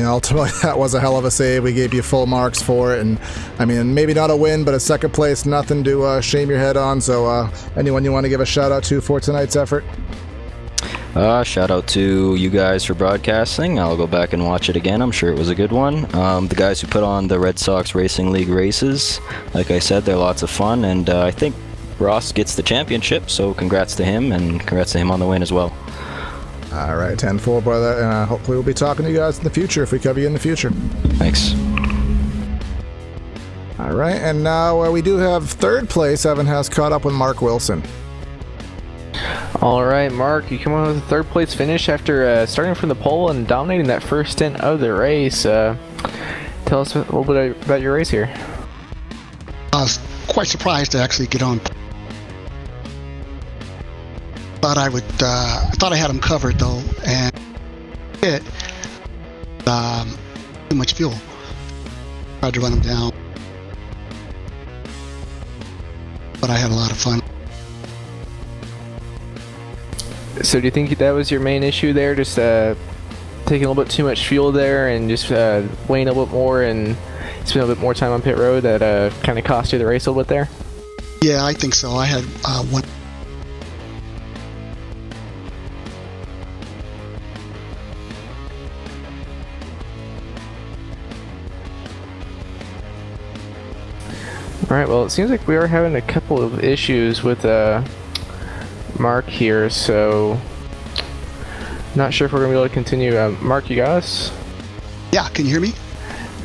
ultimately that was a hell of a save. We gave you full marks for it, and I mean, maybe not a win, but a second place, nothing to shame your head on. So anyone you want to give a shout out to for tonight's effort? Shout out to you guys for broadcasting. I'll go back and watch it again. I'm sure it was a good one. The guys who put on the Red Sox Racing League races, like I said, they're lots of fun, and I think Ross gets the championship, so congrats to him, and congrats to him on the win as well. All right, 10-4, brother, and hopefully we'll be talking to you guys in the future if we cover you in the future. Thanks. All right, and now we do have third place. Evan has caught up with Mark Wilson. All right, Mark, you come on with a third place finish after starting from the pole and dominating that first stint of the race. Tell us a little bit about your race here. I was quite surprised to actually get on. But I thought I had them covered though, and it too much fuel. Tried to run them down, but I had a lot of fun. So do you think that was your main issue there, just taking a little bit too much fuel there and just weighing a little bit more and spending a little bit more time on pit road that kind of cost you the race a little bit there? Yeah, I think so. I had one. Alright, well, it seems like we are having a couple of issues with Mark here, so not sure if we're going to be able to continue. Mark, you got us? Yeah, can you hear me?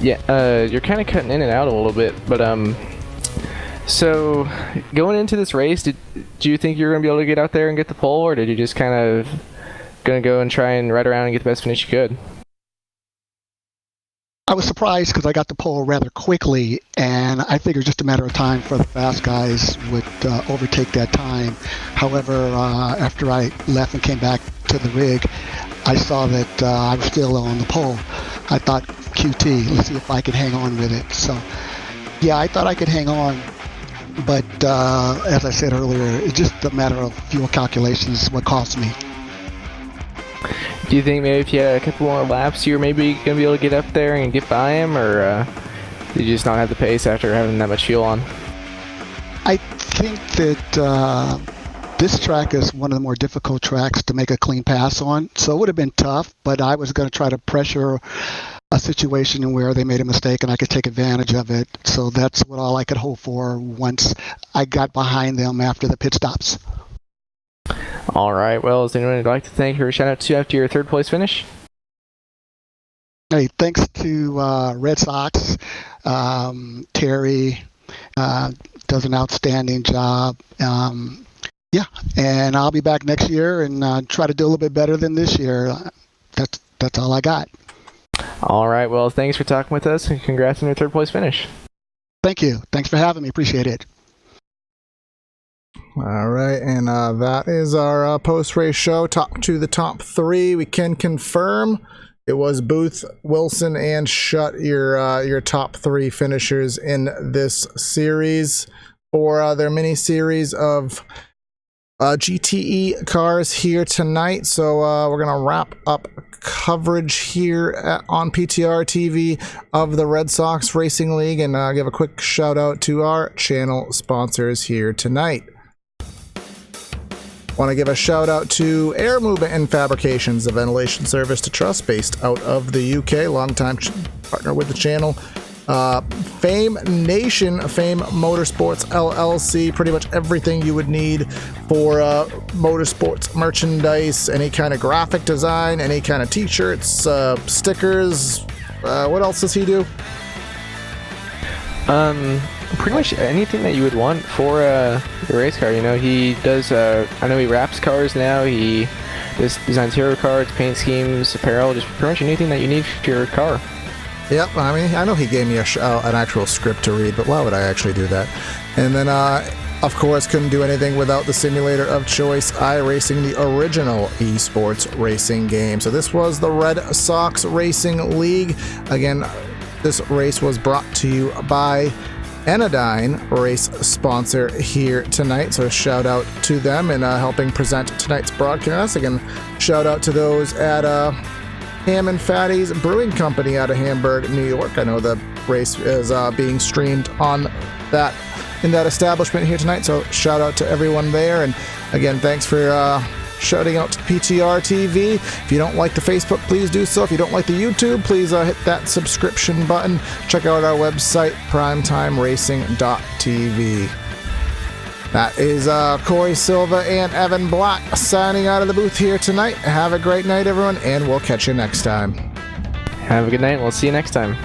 Yeah, you're kind of cutting in and out a little bit, but so going into this race, do you think you're going to be able to get out there and get the pole, or did you just kind of going to go and try and ride around and get the best finish you could? I was surprised because I got the pole rather quickly, and I figured just a matter of time for the fast guys would overtake that time. However, after I left and came back to the rig, I saw that I was still on the pole. I thought, QT, let's see if I could hang on with it. So, yeah, I thought I could hang on, but as I said earlier, it's just a matter of fuel calculations what cost me. Do you think maybe if you had a couple more laps, you're maybe going to be able to get up there and get by him, or did you just not have the pace after having that much fuel on? I think that this track is one of the more difficult tracks to make a clean pass on. So it would have been tough, but I was going to try to pressure a situation where they made a mistake and I could take advantage of it. So that's what all I could hope for once I got behind them after the pit stops. All right. Well, is anyone you'd like to thank or shout out to after your third place finish? Hey, thanks to Red Sox. Terry does an outstanding job. Yeah, and I'll be back next year and try to do a little bit better than this year. That's all I got. All right. Well, thanks for talking with us, and congrats on your third place finish. Thank you. Thanks for having me. Appreciate it. All right, and that is our post-race show. Top to the top three. We can confirm it was Booth, Wilson, and Shutt, your top three finishers in this series for their mini series of GTE cars here tonight. So we're gonna wrap up coverage here on PTR TV of the Red Sox Racing League and give a quick shout out to our channel sponsors here tonight. Want to give a shout out to Movement Fabrications, a ventilation service to trust based out of the UK, longtime partner with the channel. Fame Nation, Fame Motorsports LLC, pretty much everything you would need for motorsports merchandise, any kind of graphic design, any kind of t-shirts, stickers. What else does he do? Pretty much anything that you would want for a race car. You know, he does, I know he wraps cars now, he designs hero cards, paint schemes, apparel, just pretty much anything that you need for your car. Yep, I mean, I know he gave me an actual script to read, but why would I actually do that? And then, of course, couldn't do anything without the simulator of choice, iRacing, the original esports racing game. So this was the Red Sox Racing League. Again, this race was brought to you by Anodyne, race sponsor here tonight. So shout out to them in helping present tonight's broadcast. Again, shout out to those at Ham and Fatty's Brewing Company out of Hamburg, New York. I know the race is being streamed on that in that establishment here tonight, so shout out to everyone there. And again, thanks for shouting out to PTR TV. If you don't like the Facebook, please do so. If you don't like the YouTube, please hit that subscription button. Check out our website, primetimeracing.tv. That is Corey Silva and Evan Black signing out of the booth here tonight. Have a great night, everyone, and we'll catch you next time. Have a good night. We'll see you next time.